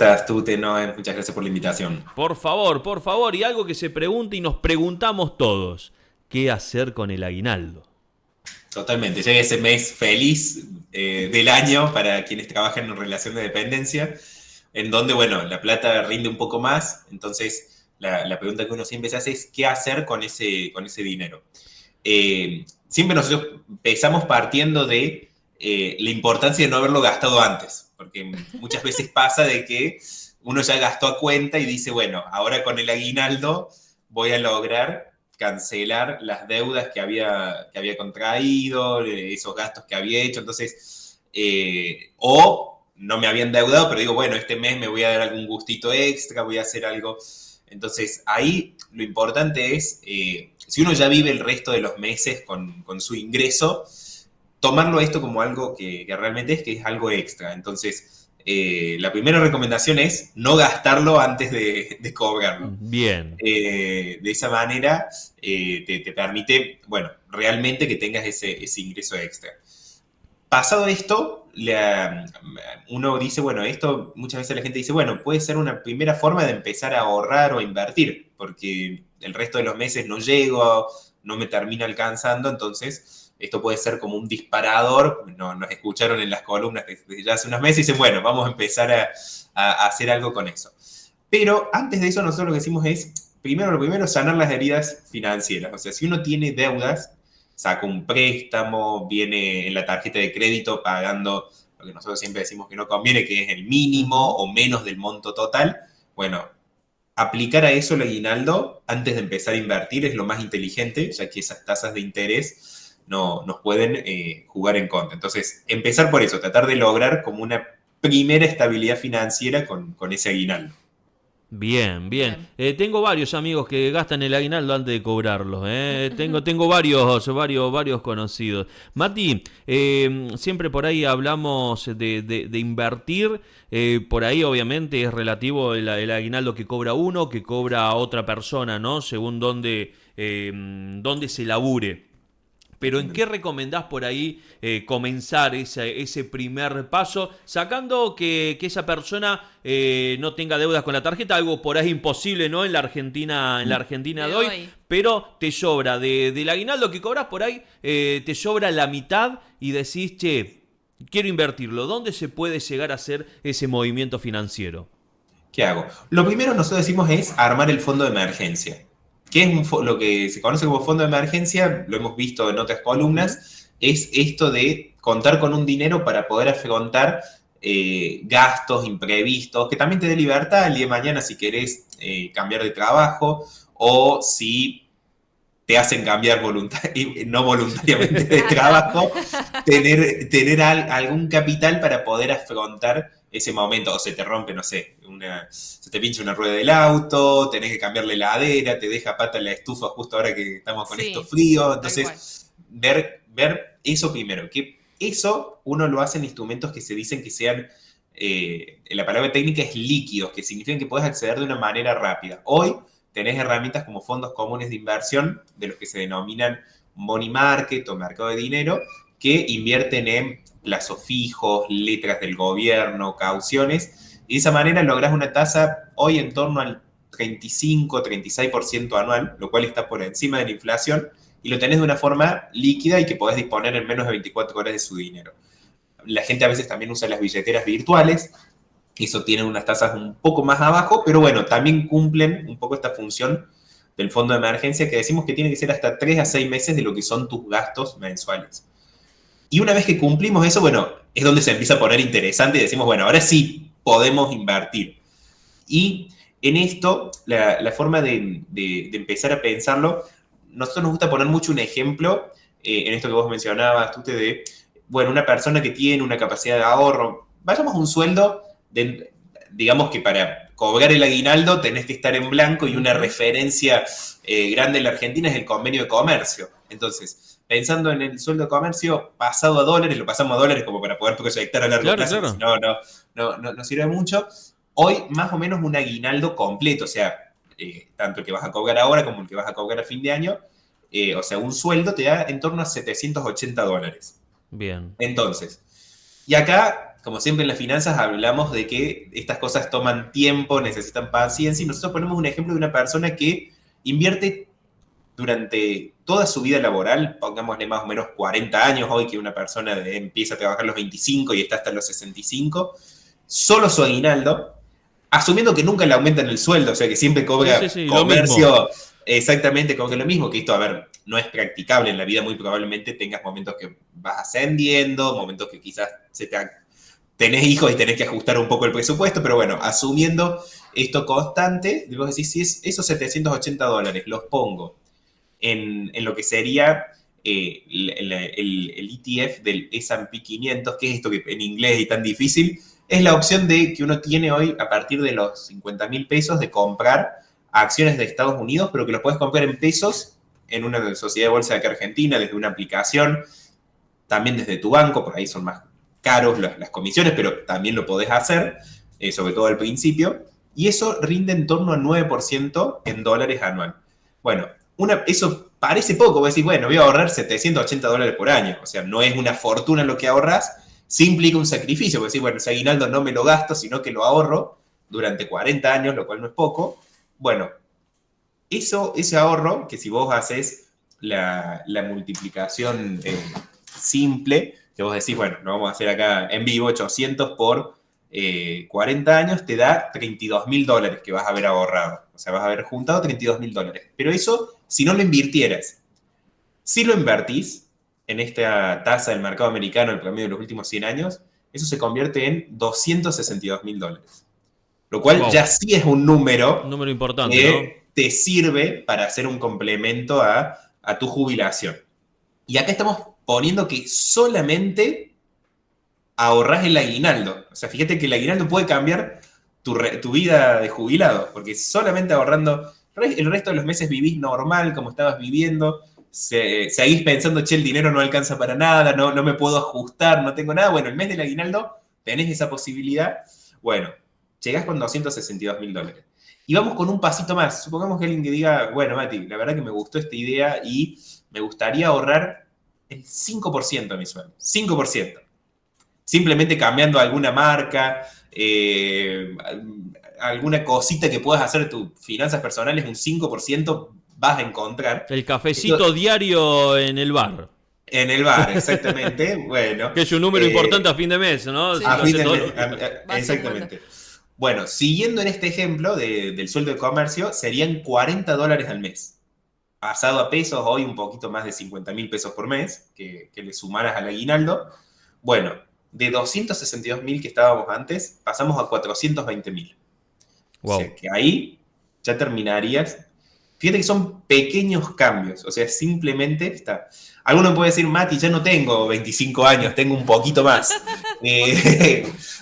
estás tú, Tenoe? Muchas gracias por la invitación. Por favor, y algo que se pregunte y nos preguntamos todos. ¿Qué hacer con el aguinaldo? Totalmente, llega ese mes feliz del año para quienes trabajan en relación de dependencia, en donde, bueno, la plata rinde un poco más, entonces la pregunta que uno siempre se hace es ¿qué hacer con ese dinero? Siempre nosotros empezamos partiendo de la importancia de no haberlo gastado antes, porque muchas veces pasa de que uno ya gastó a cuenta y dice, bueno, ahora con el aguinaldo voy a lograr cancelar las deudas que había contraído, esos gastos que había hecho, entonces, o no me había endeudado, pero digo, bueno, este mes me voy a dar algún gustito extra, voy a hacer algo. Entonces, ahí lo importante es, si uno ya vive el resto de los meses con su ingreso, tomarlo esto como algo que realmente es, que es algo extra. Entonces, la primera recomendación es no gastarlo antes de cobrarlo. Bien. De esa manera te permite, bueno, realmente que tengas ese ingreso extra. Pasado esto, uno dice, bueno, esto muchas veces la gente dice, bueno, puede ser una primera forma de empezar a ahorrar o a invertir, porque el resto de los meses no llego, no me termina alcanzando, entonces esto puede ser como un disparador. Nos escucharon en las columnas desde ya hace unos meses y dicen, bueno, vamos a empezar a hacer algo con eso. Pero antes de eso, nosotros lo que decimos es, primero, lo primero, sanar las heridas financieras. O sea, si uno tiene deudas, saca un préstamo, viene en la tarjeta de crédito pagando lo que nosotros siempre decimos que no conviene, que es el mínimo o menos del monto total. Bueno, aplicar a eso el aguinaldo antes de empezar a invertir es lo más inteligente, ya que esas tasas de interés no, nos pueden jugar en contra. Entonces, empezar por eso, tratar de lograr como una primera estabilidad financiera con ese aguinaldo. Bien, bien. Bien. Tengo varios amigos que gastan el aguinaldo antes de cobrarlo. Ujú. Tengo varios conocidos. Mati, siempre por ahí hablamos de invertir. Por ahí obviamente es relativo el aguinaldo que cobra uno, que cobra otra persona, ¿no? Según dónde se labure. Pero ¿en qué recomendás por ahí comenzar ese primer paso? Sacando que esa persona no tenga deudas con la tarjeta, algo por ahí imposible, ¿no? En la Argentina De de hoy, hoy. pero te sobra. Del aguinaldo que cobras por ahí, te sobra la mitad y decís, che, quiero invertirlo. ¿Dónde se puede llegar a hacer ese movimiento financiero? ¿Qué hago? Lo primero nosotros decimos es armar el fondo de emergencia. ¿Qué es lo que se conoce como fondo de emergencia? Lo hemos visto en otras Ujú. columnas. Es esto de contar con un dinero para poder afrontar gastos imprevistos, que también te dé libertad el día de mañana si querés cambiar de trabajo o si te hacen cambiar no voluntariamente de Ajá. trabajo, tener algún capital para poder afrontar ese momento. O se te rompe, no sé, se te pincha una rueda del auto, tenés que cambiarle la heladera, te deja pata la estufa justo ahora que estamos con esto Sí, frío. tal cual. Entonces, ver eso primero, que eso uno lo hace en instrumentos que se dicen que sean, la palabra técnica es líquidos, que significan que puedes acceder de una manera rápida. Hoy tenés herramientas como fondos comunes de inversión, de los que se denominan money market o mercado de dinero, que invierten en plazos fijos, letras del gobierno, cauciones, y de esa manera lográs una tasa hoy en torno al 35-36% anual, lo cual está por encima de la inflación, y lo tenés de una forma líquida y que podés disponer en menos de 24 horas de su dinero. La gente a veces también usa las billeteras virtuales, eso tiene unas tasas un poco más abajo, pero bueno, también cumplen un poco esta función del fondo de emergencia que decimos que tiene que ser hasta 3 a 6 meses de lo que son tus gastos mensuales. Y una vez que cumplimos eso, bueno, es donde se empieza a poner interesante y decimos, bueno, ahora sí podemos invertir. Y en esto, la forma de empezar a pensarlo, nosotros nos gusta poner mucho un ejemplo en esto que vos mencionabas, tú de, bueno, una persona que tiene una capacidad de ahorro, vayamos a un sueldo, digamos que para cobrar el aguinaldo tenés que estar en blanco y una Ujú. referencia grande en la Argentina es el convenio de comercio. Entonces, pensando en el sueldo de comercio pasado a dólares, lo pasamos a dólares como para poder proyectar a largo Claro, plazo, porque si claro. no, no sirve mucho. Hoy más o menos un aguinaldo completo, o sea, tanto el que vas a cobrar ahora como el que vas a cobrar a fin de año, o sea, un sueldo te da en torno a $780. Bien. Entonces, y acá como siempre en las finanzas, hablamos de que estas cosas toman tiempo, necesitan paciencia, y nosotros ponemos un ejemplo de una persona que invierte durante toda su vida laboral, pongámosle más o menos 40 años hoy, que una persona empieza a trabajar a los 25 y está hasta los 65, solo su aguinaldo, asumiendo que nunca le aumentan el sueldo, o sea que siempre cobra Sí, lo mismo. comercio exactamente como que lo mismo, que esto, a ver, no es practicable en la vida, muy probablemente tengas momentos que vas ascendiendo, momentos que quizás tenés hijos y tenés que ajustar un poco el presupuesto, pero bueno, asumiendo esto constante, vos decís, si es esos $780 los pongo en lo que sería el ETF del S&P 500, que es esto que en inglés es tan difícil, es la opción de que uno tiene hoy a partir de los 50.000 pesos de comprar acciones de Estados Unidos, pero que los puedes comprar en pesos en una sociedad de bolsa de acá Argentina, desde una aplicación, también desde tu banco, por ahí son más caros las comisiones, pero también lo podés hacer, sobre todo al principio, y eso rinde en torno al 9% en dólares anual. Bueno, eso parece poco, vos decís, bueno, voy a ahorrar $780 por año, o sea, no es una fortuna lo que ahorras, sí implica un sacrificio, vos decís, bueno, ese aguinaldo no me lo gasto, sino que lo ahorro durante 40 años, lo cual no es poco. Bueno, ese ahorro, que si vos haces la multiplicación simple, que vos decís, bueno, lo vamos a hacer acá en vivo, 800 por 40 años, te da $32.000 que vas a haber ahorrado. O sea, vas a haber juntado $32.000. Pero eso, si no lo invirtieras, si lo invertís en esta tasa del mercado americano, el promedio de los últimos 100 años, eso se convierte en $262.000. Lo cual Wow. ya sí es un Un número número importante, ¿no? que te sirve para hacer un complemento a tu jubilación. Y acá estamos poniendo que solamente ahorrás el aguinaldo. O sea, fíjate que el aguinaldo puede cambiar tu vida de jubilado, porque solamente ahorrando, el resto de los meses vivís normal, como estabas viviendo, seguís pensando, che, el dinero no alcanza para nada, no me puedo ajustar, no tengo nada. Bueno, el mes del aguinaldo tenés esa posibilidad. Bueno, llegás con $262.000. Y vamos con un pasito más. Supongamos que alguien que diga, bueno, Mati, la verdad que me gustó esta idea y me gustaría ahorrar el 5% de mi sueldo. 5%. Simplemente cambiando alguna marca, alguna cosita que puedas hacer en tus finanzas personales, un 5% vas a encontrar. El Esto cafecito diario en el bar. en el bar, exactamente. Bueno, Que es un número importante a fin de mes, ¿no? Si a lo Sí, fin hace de todo. mes, va sumando. exactamente. Bueno, siguiendo en este ejemplo del sueldo de comercio, serían $40 al mes. Pasado a pesos, hoy un poquito más de 50.000 pesos por mes, que le sumaras al aguinaldo. Bueno, de 262.000 que estábamos antes, pasamos a 420.000. O Wow. sea que ahí ya terminarías. Fíjate que son pequeños cambios, o sea, simplemente está. Alguno puede decir, Mati, ya no tengo 25 años, tengo un poquito más.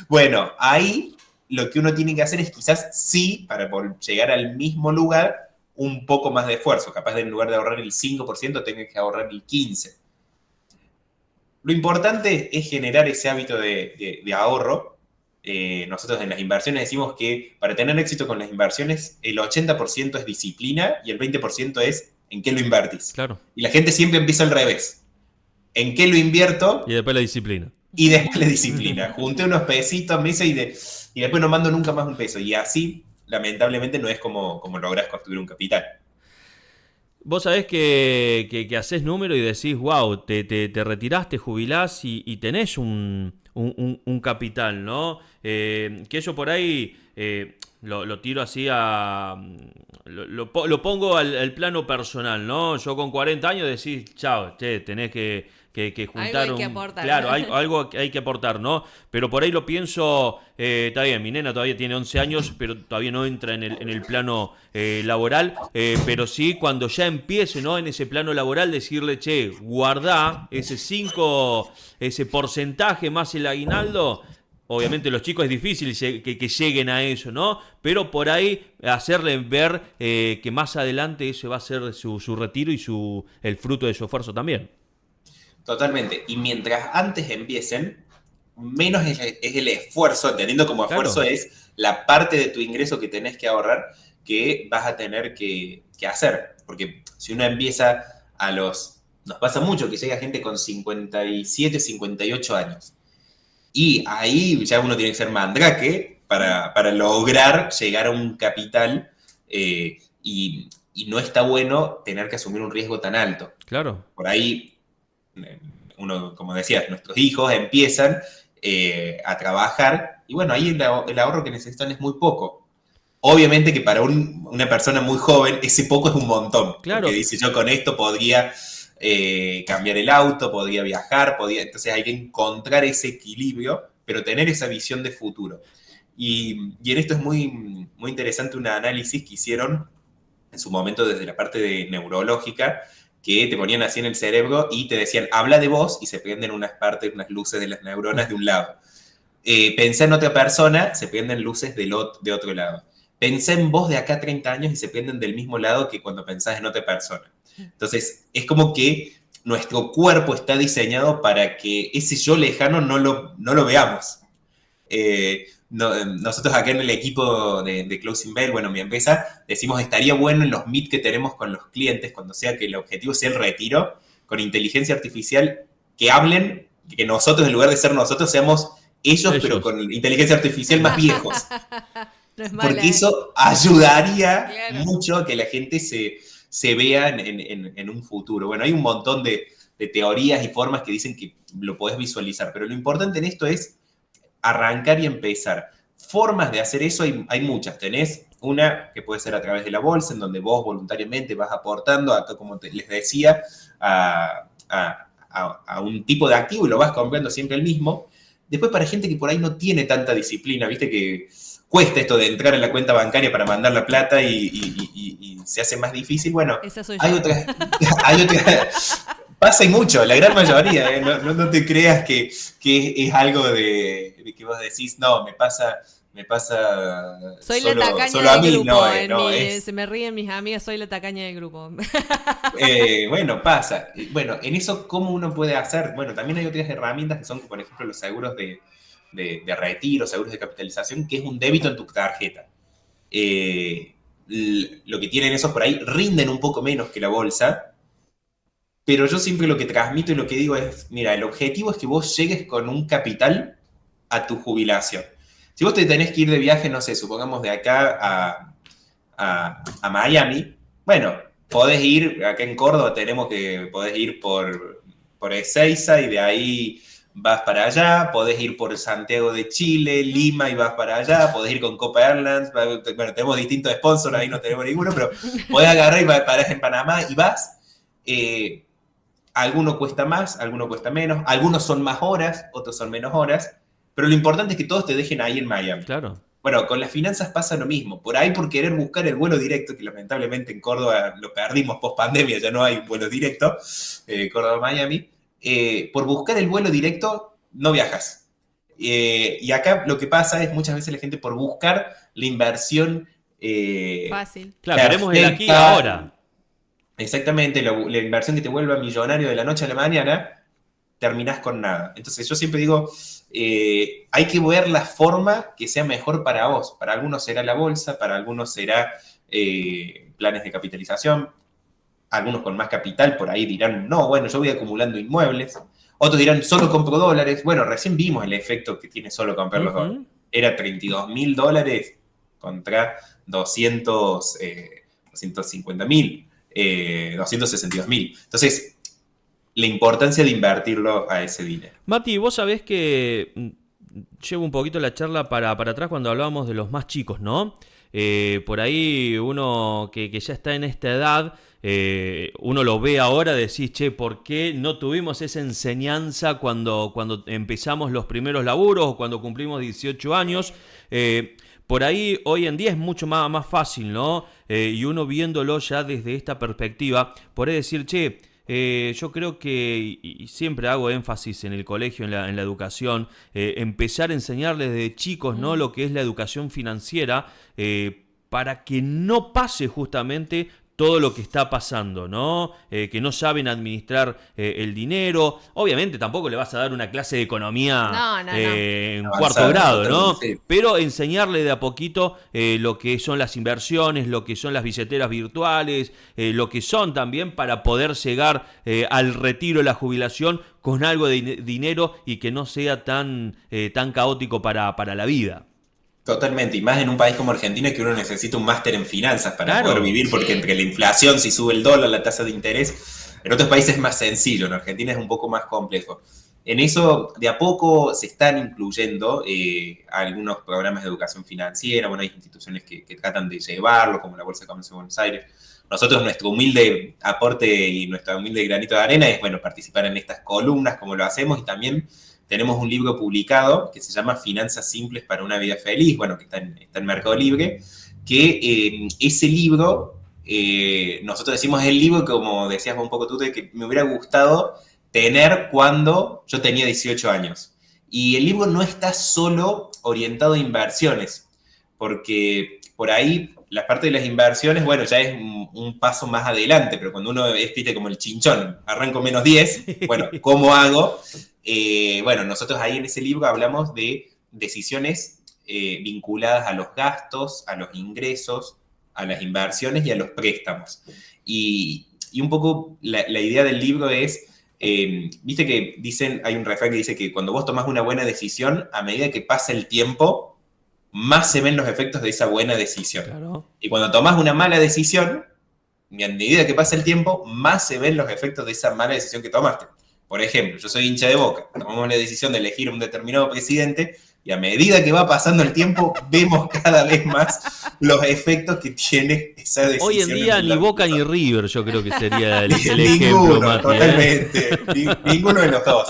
Bueno, ahí lo que uno tiene que hacer es quizás sí, para llegar al mismo lugar, un poco más de esfuerzo. Capaz de en lugar de ahorrar el 5%, tengas que ahorrar el 15%. Lo importante es generar ese hábito de ahorro. Nosotros en las inversiones decimos que para tener éxito con las inversiones, el 80% es disciplina y el 20% es en qué lo invertís. Claro. Y la gente siempre empieza al revés. ¿En qué lo Y invierto? después la disciplina. Y después la disciplina. Junté unos pesitos, me hice y después no mando nunca más un peso. Y así, lamentablemente, no es como lográs construir un capital. Vos sabés que haces número y decís, wow, te retirás, te jubilás y tenés un capital, ¿no? Que yo por ahí lo tiro así a... Lo pongo al plano personal, ¿no? Yo con 40 años decís, chao, che, tenés que Algo juntar hay que un... aportar. Claro, algo que hay que aportar, ¿no? Pero por ahí lo pienso, está bien, mi nena todavía tiene 11 años, pero todavía no entra en el plano laboral, pero sí cuando ya empiece, ¿no? En ese plano laboral decirle, che, guardá ese porcentaje más el aguinaldo. Obviamente los chicos es difícil que lleguen a eso, ¿no? Pero por ahí hacerle ver que más adelante ese va a ser su retiro y el fruto de su esfuerzo también. Totalmente. Y mientras antes empiecen, menos es el esfuerzo, teniendo como esfuerzo Claro. es la parte de tu ingreso que tenés que ahorrar que vas a tener que hacer. Porque si uno empieza nos pasa mucho que llega gente con 57, 58 años Y ahí ya uno tiene que ser mandrake para lograr llegar a un capital y no está bueno tener que asumir un riesgo tan alto. Claro. Por ahí, uno, como decías, nuestros hijos empiezan a trabajar y bueno, ahí el ahorro que necesitan es muy poco. Obviamente que para una persona muy joven ese poco es un montón, porque Claro. dice yo con esto podría cambiar el auto, podría viajar, entonces hay que encontrar ese equilibrio, pero tener esa visión de futuro. Y en esto es muy interesante un análisis que hicieron en su momento desde la parte neurológica, que te ponían así en el cerebro y te decían, habla de vos, y se prenden unas partes, unas luces de las neuronas de un lado. Pensá en otra persona, se prenden luces de otro lado. Pensá en vos de acá a 30 años y se prenden del mismo lado que cuando pensás en otra persona. Entonces, es como que nuestro cuerpo está diseñado para que ese yo lejano no lo veamos. Nosotros acá en el equipo de Closing Bell, bueno, mi empresa, decimos estaría bueno en los meet que tenemos con los clientes, cuando sea que el objetivo sea el retiro, con inteligencia artificial, que hablen, que nosotros en lugar de ser nosotros seamos ellos. Pero con inteligencia artificial más viejos. No es mala, porque eso ayudaría claro. mucho a que la gente se vea en un futuro. Bueno, hay un montón de teorías y formas que dicen que lo podés visualizar, pero lo importante en esto es arrancar y empezar. Formas de hacer eso hay muchas. Tenés una que puede ser a través de la bolsa, en donde vos voluntariamente vas aportando, acá como les decía, a un tipo de activo y lo vas comprando siempre el mismo. Después, para gente que por ahí no tiene tanta disciplina, viste que cuesta esto de entrar en la cuenta bancaria para mandar la plata y se hace más difícil. Bueno, esa soy hay yo. otras. Pasa y mucho, la gran mayoría, ¿eh? No te creas que es algo de que vos decís, no, me pasa Soy solo, la tacaña solo a del mí, grupo. es, Se me ríen mis amigas, soy la tacaña del grupo. bueno, pasa. Bueno, en eso, ¿cómo uno puede hacer? Bueno, también hay otras herramientas que son, por ejemplo, los seguros de retiro, seguros de capitalización, que es un débito en tu tarjeta. Lo que tienen esos por ahí rinden un poco menos que la bolsa, pero yo siempre lo que transmito y lo que digo es, mira, el objetivo es que vos llegues con un capital a tu jubilación. Si vos te tenés que ir de viaje, no sé, supongamos de acá a Miami, bueno, podés ir, acá en Córdoba podés ir por Ezeiza y de ahí vas para allá, podés ir por Santiago de Chile, Lima y vas para allá, podés ir con Copa Airlines, bueno, tenemos distintos sponsors, ahí no tenemos ninguno, pero podés agarrar y parás en Panamá y vas. Alguno cuesta más, alguno cuesta menos, algunos son más horas, otros son menos horas, pero lo importante es que todos te dejen ahí en Miami. Claro. Bueno, con las finanzas pasa lo mismo. Por ahí, por querer buscar el vuelo directo, que lamentablemente en Córdoba lo perdimos post pandemia, ya no hay un vuelo directo, Córdoba-Miami, por buscar el vuelo directo no viajas. Y acá lo que pasa es muchas veces la gente por buscar la inversión Fácil. Claro, queremos el aquí y ahora. Exactamente, la inversión que te vuelva millonario de la noche a la mañana, terminás con nada. Entonces yo siempre digo, hay que ver la forma que sea mejor para vos. Para algunos será la bolsa, para algunos será planes de capitalización, algunos con más capital por ahí dirán, no, bueno, yo voy acumulando inmuebles. Otros dirán, solo compro dólares. Bueno, recién vimos el efecto que tiene solo comprar los dólares. Era $32.000 contra 250.000. 262.000. Entonces, la importancia de invertirlo a ese dinero. Mati, vos sabés que llevo un poquito la charla para atrás cuando hablábamos de los más chicos, ¿no? Por ahí uno que ya está en esta edad, uno lo ve ahora, decís, che, ¿por qué no tuvimos esa enseñanza cuando empezamos los primeros laburos o cuando cumplimos 18 años? Por ahí hoy en día es mucho más fácil, ¿no? Y uno viéndolo ya desde esta perspectiva, por ahí decir, che, yo creo que, y siempre hago énfasis en el colegio, en la educación, empezar a enseñarles desde chicos, ¿no? Lo que es la educación financiera, para que no pase justamente todo lo que está pasando, ¿no? Que no saben administrar el dinero. Obviamente tampoco le vas a dar una clase de economía en cuarto grado, ¿no? Sí. Pero enseñarle de a poquito lo que son las inversiones, lo que son las billeteras virtuales, lo que son también para poder llegar al retiro, la jubilación, con algo de dinero y que no sea tan caótico para la vida. Totalmente, y más en un país como Argentina que uno necesita un máster en finanzas para poder vivir, porque entre la inflación, si sube el dólar, la tasa de interés, en otros países es más sencillo, en Argentina es un poco más complejo. En eso, de a poco se están incluyendo algunos programas de educación financiera, bueno, hay instituciones que tratan de llevarlo, como la Bolsa de Comercio de Buenos Aires. Nosotros, nuestro humilde aporte y nuestro humilde granito de arena es, bueno, participar en estas columnas, como lo hacemos, y también tenemos un libro publicado que se llama Finanzas Simples para una Vida Feliz, bueno, que está en Mercado Libre, que ese libro, nosotros decimos el libro, como decías un poco tú, de que me hubiera gustado tener cuando yo tenía 18 años. Y el libro no está solo orientado a inversiones, porque por ahí la parte de las inversiones, bueno, ya es un paso más adelante, pero cuando uno es, viste, como el chinchón, arranco menos 10, bueno, ¿cómo hago? Bueno, nosotros ahí en ese libro hablamos de decisiones vinculadas a los gastos, a los ingresos, a las inversiones y a los préstamos. Y un poco la idea del libro es, viste que dicen, hay un refrán que dice que cuando vos tomás una buena decisión, a medida que pasa el tiempo, más se ven los efectos de esa buena decisión. Claro. Y cuando tomás una mala decisión, a medida que pasa el tiempo, más se ven los efectos de esa mala decisión que tomaste. Por ejemplo, yo soy hincha de Boca, tomamos la decisión de elegir un determinado presidente y a medida que va pasando el tiempo vemos cada vez más los efectos que tiene esa decisión. Hoy en día ni Boca ni River yo creo que sería el ejemplo. Ninguno, totalmente, ninguno de los dos.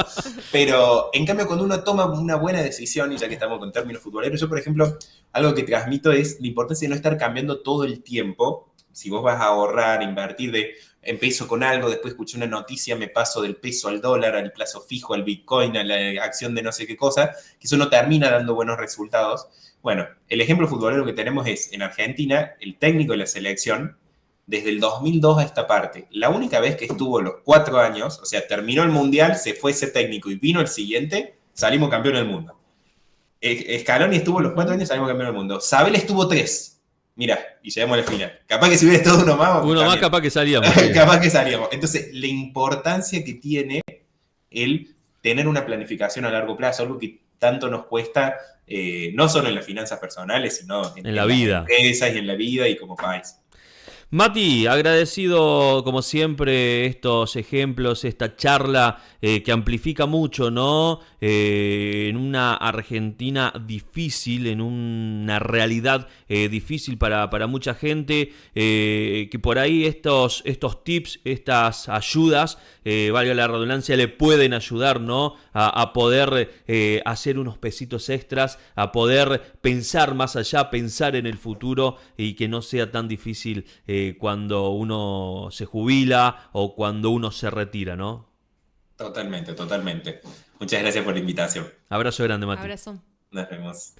Pero en cambio cuando uno toma una buena decisión, y ya que estamos con términos futboleros, yo por ejemplo, algo que transmito es la importancia de no estar cambiando todo el tiempo. Si vos vas a ahorrar, invertir empiezo con algo, después escuché una noticia, me paso del peso al dólar, al plazo fijo, al Bitcoin, a la acción de no sé qué cosa, que eso no termina dando buenos resultados. Bueno, el ejemplo futbolero que tenemos es, en Argentina, el técnico de la selección, desde el 2002 a esta parte, la única vez que estuvo los 4 años, o sea, terminó el Mundial, se fue ese técnico y vino el siguiente, salimos campeón del mundo. Scaloni estuvo los 4 años, salimos campeón del mundo. Sabel estuvo 3. Mira, y llegamos a la final. Capaz que si hubiera estado uno más, capaz que salíamos. Capaz que salíamos. Entonces, la importancia que tiene el tener una planificación a largo plazo, algo que tanto nos cuesta, no solo en las finanzas personales, sino en la vida, las empresas y en la vida y como país. Mati, agradecido como siempre estos ejemplos, esta charla que amplifica mucho, ¿no? En una Argentina difícil, en una realidad difícil para mucha gente, que por ahí estos tips, estas ayudas, valga la redundancia, le pueden ayudar, ¿no? A poder hacer unos pesitos extras, a poder pensar más allá, pensar en el futuro y que no sea tan difícil cuando uno se jubila o cuando uno se retira, ¿no? Totalmente, totalmente. Muchas gracias por la invitación. Abrazo grande, Mati. Abrazo. Nos vemos.